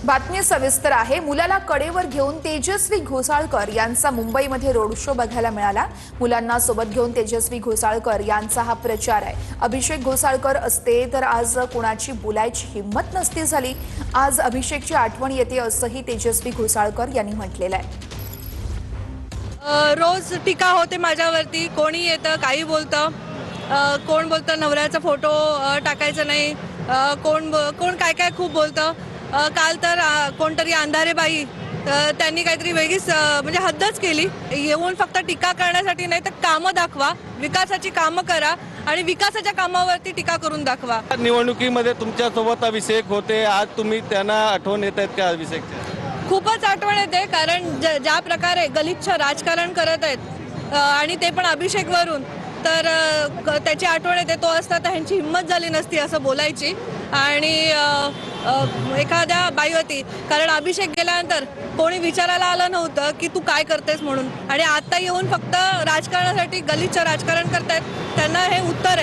बातमी सविस्तर आहे। मुलाला कडेवर घेऊन तेजस्वी घोसाळकर यांचा मुंबईमध्ये रोड शो बघायला मिळाला। मुलांना सोबत घेऊन तेजस्वी घोसाळकर यांचा हा प्रचार आहे। अभिषेक घोसाळकर असते तर आज कोणाची बोलायची हिम्मत नसती झाली। आज अभिषेकची आठवण येते असंही तेजस्वी घोसाळकर यांनी म्हटलेलं आहे। रोज टीका होते माझ्यावरती, कोणी येतं काही बोलतं, कोण बोलतं नवऱ्याचा फोटो टाकायचा नाही, कोण काय काय खूप बोलतं। काल तर कोणतरी अंधारे बाई त्यांनी काहीतरी वेगळीच म्हणजे हद्दच केली। येऊन फक्त टीका करण्यासाठी नाही तर कामं दाखवा, विकासाची कामं करा आणि विकासाच्या कामावरती टीका करून दाखवा। निवडणुकीमध्ये तुमच्यासोबत अभिषेक होते, आज तुम्ही त्यांना आठवण येत आहेत का अभिषेकच्या? खूपच आठवण येते, कारण ज्या प्रकारे गलिच्छ राजकारण करत आहेत आणि ते पण अभिषेकवरून, तर त्याची आठवण येते। तो असता तर ह्यांची हिंमत झाली नसती असं बोलायची आणि एखाद्या बाईवरती, कारण अभिषेक गेल्यानंतर कोणी विचारायला आलं नव्हतं की तू काय करतेस म्हणून, आणि आता येऊन फक्त राजकारणासाठी गलिच्छ राजकारण करतायत, त्यांना हे उत्तर आहे।